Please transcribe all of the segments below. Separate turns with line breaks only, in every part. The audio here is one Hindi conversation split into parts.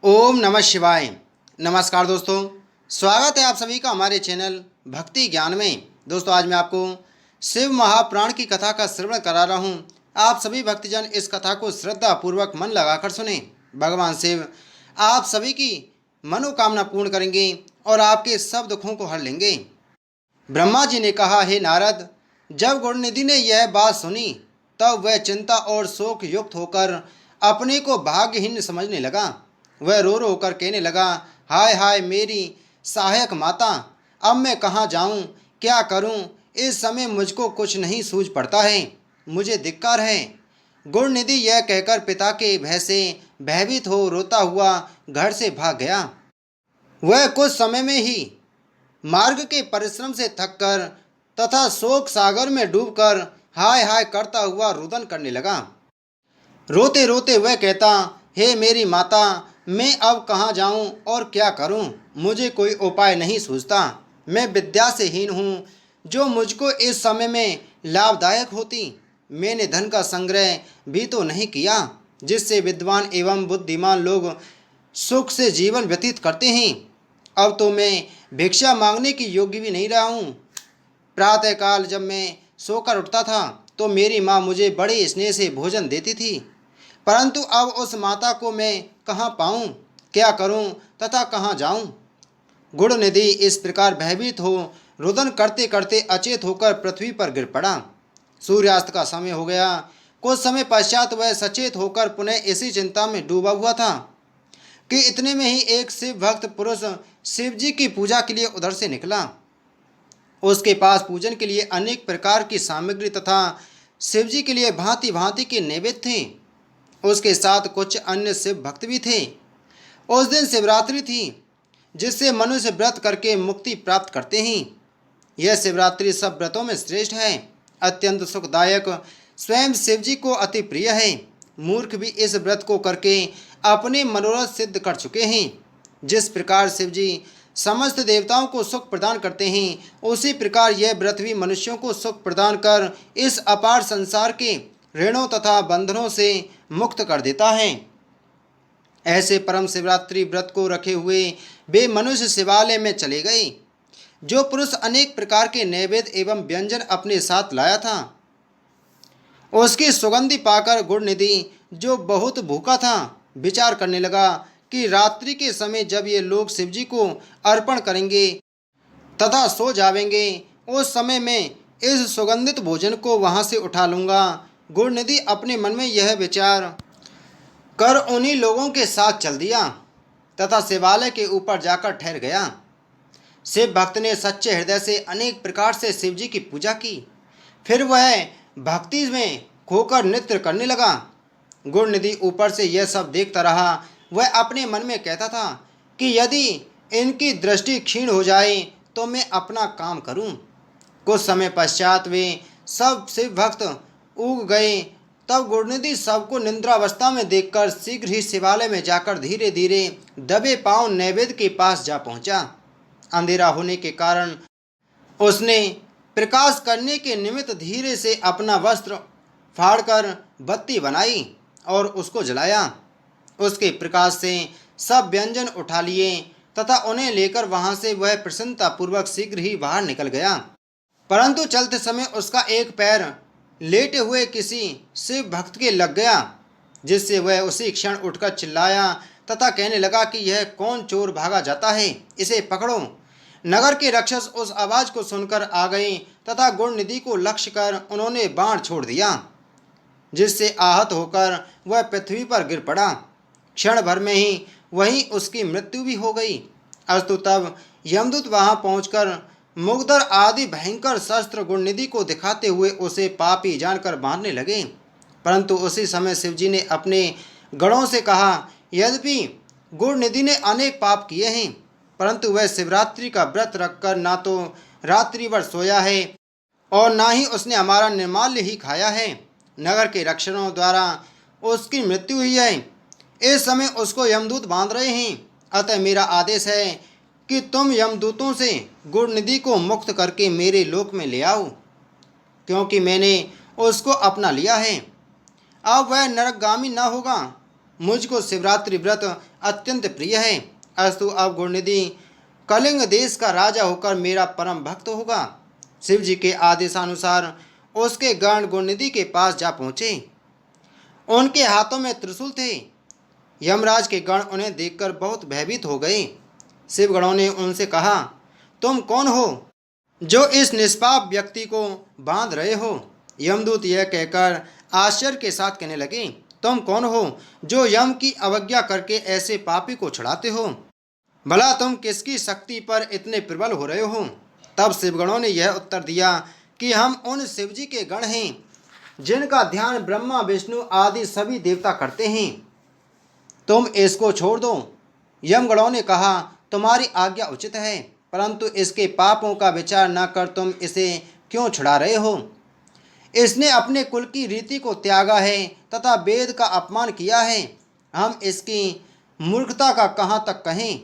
ओम नमः शिवाय। नमस्कार दोस्तों, स्वागत है आप सभी का हमारे चैनल भक्ति ज्ञान में। दोस्तों, आज मैं आपको शिव महापुराण की कथा का श्रवण करा रहा हूँ। आप सभी भक्तजन इस कथा को श्रद्धा पूर्वक मन लगाकर सुने। भगवान शिव आप सभी की मनोकामना पूर्ण करेंगे और आपके सब दुखों को हर लेंगे। ब्रह्मा जी ने कहा, हे नारद, जब गुणनिधि ने यह बात सुनी तब वह चिंता और शोक युक्त होकर अपने को भाग्यहीन समझने लगा। वह रो रो कर कहने लगा, हाय हाय मेरी सहायक माता, अब मैं कहाँ जाऊँ, क्या करूँ। इस समय मुझको कुछ नहीं सूझ पड़ता है, मुझे धिक्कार है। गुणनिधि यह कहकर पिता के भय से भयभीत हो रोता हुआ घर से भाग गया। वह कुछ समय में ही मार्ग के परिश्रम से थककर तथा शोक सागर में डूबकर हाय हाय करता हुआ रुदन करने लगा। रोते रोते वह कहता, हे मेरी माता, मैं अब कहाँ जाऊँ और क्या करूँ, मुझे कोई उपाय नहीं सूझता। मैं विद्या से हीन हूँ जो मुझको इस समय में लाभदायक होती। मैंने धन का संग्रह भी तो नहीं किया जिससे विद्वान एवं बुद्धिमान लोग सुख से जीवन व्यतीत करते हैं। अब तो मैं भिक्षा मांगने की योग्य भी नहीं रहा हूँ। प्रातःकाल जब मैं सोकर उठता था तो मेरी माँ मुझे बड़े स्नेह से भोजन देती थी, परंतु अब उस माता को मैं कहाँ पाऊँ, क्या करूँ तथा कहाँ जाऊँ। गुणनिधि इस प्रकार भयभीत हो रुदन करते करते अचेत होकर पृथ्वी पर गिर पड़ा। सूर्यास्त का समय हो गया। कुछ समय पश्चात वह सचेत होकर पुनः इसी चिंता में डूबा हुआ था कि इतने में ही एक शिव भक्त पुरुष शिव जी की पूजा के लिए उधर से निकला। उसके पास पूजन के लिए अनेक प्रकार की सामग्री तथा शिव जी के लिए भांति भांति के नैवेद्य थे। उसके साथ कुछ अन्य शिव भक्त भी थे। उस दिन शिवरात्रि थी, जिससे मनुष्य व्रत करके मुक्ति प्राप्त करते हैं। यह शिवरात्रि सब व्रतों में श्रेष्ठ है, अत्यंत सुखदायक, स्वयं शिव जी को अति प्रिय है। मूर्ख भी इस व्रत को करके अपने मनोरथ सिद्ध कर चुके हैं। जिस प्रकार शिव जी समस्त देवताओं को सुख प्रदान करते हैं, उसी प्रकार यह व्रत भी मनुष्यों को सुख प्रदान कर इस अपार संसार के ऋणों तथा बंधनों से मुक्त कर देता है। ऐसे परम शिवरात्रि व्रत को रखे हुए वे मनुष्य शिवालय में चले गए। जो पुरुष अनेक प्रकार के नैवेद्य एवं व्यंजन अपने साथ लाया था, उसकी सुगंधि पाकर गुणनिधि, जो बहुत भूखा था, विचार करने लगा कि रात्रि के समय जब ये लोग शिवजी को अर्पण करेंगे तथा सो जावेंगे, उस समय में इस सुगंधित भोजन को वहाँ से उठा लूँगा। गुणनिधि अपने मन में यह विचार कर उन्हीं लोगों के साथ चल दिया तथा शिवालय के ऊपर जाकर ठहर गया। शिव भक्त ने सच्चे हृदय से अनेक प्रकार से शिवजी की पूजा की। फिर वह भक्ति में खोकर नृत्य करने लगा। गुणनिधि ऊपर से यह सब देखता रहा। वह अपने मन में कहता था कि यदि इनकी दृष्टि क्षीण हो जाए तो मैं अपना काम करूं। कुछ समय पश्चात वे सब शिव भक्त उग गए। तब गुणनिधि सबको निद्रावस्था में देखकर शीघ्र ही शिवालय में जाकर धीरे धीरे दबे पांव नैवेद्य के पास जा पहुंचा। अंधेरा होने के कारण उसने प्रकाश करने के निमित्त धीरे से अपना वस्त्र फाड़कर बत्ती बनाई और उसको जलाया। उसके प्रकाश से सब व्यंजन उठा लिए तथा उन्हें लेकर वहां से वह प्रसन्नतापूर्वक शीघ्र ही बाहर निकल गया। परंतु चलते समय उसका एक पैर लेटे हुए किसी शिव भक्त के लग गया, जिससे वह उसी क्षण उठकर चिल्लाया तथा कहने लगा कि यह कौन चोर भागा जाता है, इसे पकड़ो। नगर के रक्षस उस आवाज को सुनकर आ गए तथा गुणनिधि को लक्ष्य कर उन्होंने बाण छोड़ दिया, जिससे आहत होकर वह पृथ्वी पर गिर पड़ा। क्षण भर में ही वहीं उसकी मृत्यु भी हो गई। अस्तु तब यमदूत वहां पहुंचकर मुगदर आदि भयंकर शस्त्र गुणनिधि को दिखाते हुए उसे पापी जानकर मारने लगे। परंतु उसी समय शिवजी ने अपने गणों से कहा, यद्यपि गुणनिधि ने अनेक पाप किए हैं, परंतु वह शिवरात्रि का व्रत रखकर ना तो रात्रि भर सोया है और ना ही उसने हमारा निर्माल्य ही खाया है। नगर के रक्षकों द्वारा उसकी मृत्यु हुई है। इस समय उसको यमदूत बांध रहे हैं। अतः मेरा आदेश है कि तुम यमदूतों से गुणनिधि को मुक्त करके मेरे लोक में ले आओ, क्योंकि मैंने उसको अपना लिया है। अब वह नरकगामी न होगा। मुझको शिवरात्रि व्रत अत्यंत प्रिय है। अस्तु, अब गुणनिधि कलिंग देश का राजा होकर मेरा परम भक्त होगा। शिव जी के आदेशानुसार उसके गण गुणनिधि के पास जा पहुँचे। उनके हाथों में त्रिशूल थे। यमराज के गण उन्हें देखकर बहुत भयभीत हो गए। शिवगणों ने उनसे कहा, तुम कौन हो जो इस निष्पाप व्यक्ति को बांध रहे हो? यमदूत यह कहकर आश्चर्य के साथ कहने लगे, तुम कौन हो जो यम की अवज्ञा करके ऐसे पापी को छुड़ाते हो? भला तुम किसकी शक्ति पर इतने प्रबल हो रहे हो? तब शिवगणों ने यह उत्तर दिया कि हम उन शिवजी के गण हैं जिनका ध्यान ब्रह्मा विष्णु आदि सभी देवता करते हैं। तुम इसको छोड़ दो। यमगणों ने कहा, तुम्हारी आज्ञा उचित है, परंतु इसके पापों का विचार न कर तुम इसे क्यों छुड़ा रहे हो? इसने अपने कुल की रीति को त्यागा है तथा वेद का अपमान किया है। हम इसकी मूर्खता का कहाँ तक कहें?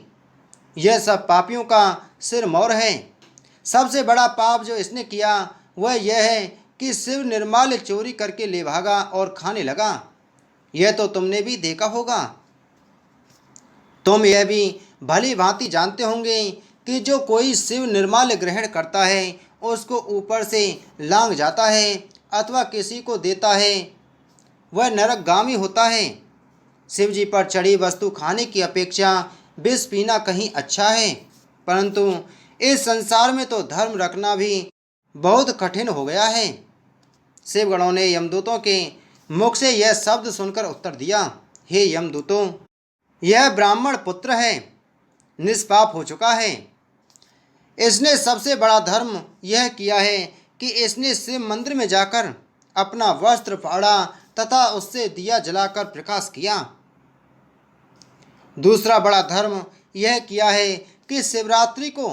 यह सब पापियों का सिर मौर है। सबसे बड़ा पाप जो इसने किया वह यह है कि शिव निर्माल्य चोरी करके ले भागा और खाने लगा। यह तो तुमने भी देखा होगा। तुम यह भी भली भांति जानते होंगे कि जो कोई शिव निर्माल्य ग्रहण करता है उसको ऊपर से लांग जाता है अथवा किसी को देता है वह नरकगामी होता है। शिव जी पर चढ़ी वस्तु खाने की अपेक्षा विष पीना कहीं अच्छा है, परंतु इस संसार में तो धर्म रखना भी बहुत कठिन हो गया है। शिवगणों ने यमदूतों के मुख से यह शब्द सुनकर उत्तर दिया, हे यमदूतों, यह ब्राह्मण पुत्र है, निष्पाप हो चुका है। इसने सबसे बड़ा धर्म यह किया है कि इसने शिव मंदिर में जाकर अपना वस्त्र फाड़ा तथा उससे दिया जलाकर प्रकाश किया। दूसरा बड़ा धर्म यह किया है कि शिवरात्रि को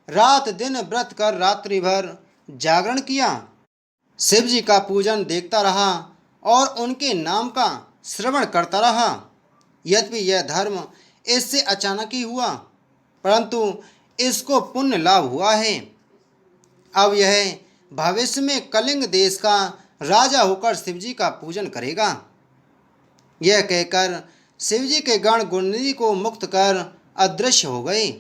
रात दिन व्रत कर रात्रि भर जागरण किया, शिव जी का पूजन देखता रहा और उनके नाम का श्रवण करता रहा। यद्यपि यह धर्म इससे अचानक ही हुआ, परंतु इसको पुण्य लाभ हुआ है। अब यह भविष्य में कलिंग देश का राजा होकर शिवजी का पूजन करेगा। यह कहकर शिवजी के गण गुणनिधि को मुक्त कर अदृश्य हो गए।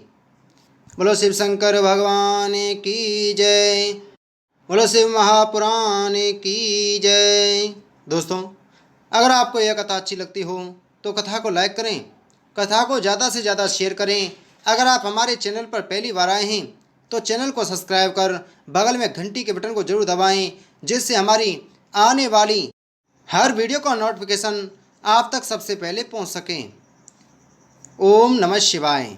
बोलो शिव शंकर भगवान की जय। बोलो शिव महापुराण की जय। दोस्तों, अगर आपको यह कथा अच्छी लगती हो तो कथा को लाइक करें, कथा को ज़्यादा से ज़्यादा शेयर करें। अगर आप हमारे चैनल पर पहली बार आए हैं तो चैनल को सब्सक्राइब कर बगल में घंटी के बटन को जरूर दबाएं, जिससे हमारी आने वाली हर वीडियो का नोटिफिकेशन आप तक सबसे पहले पहुंच सके। ओम नमः शिवाय।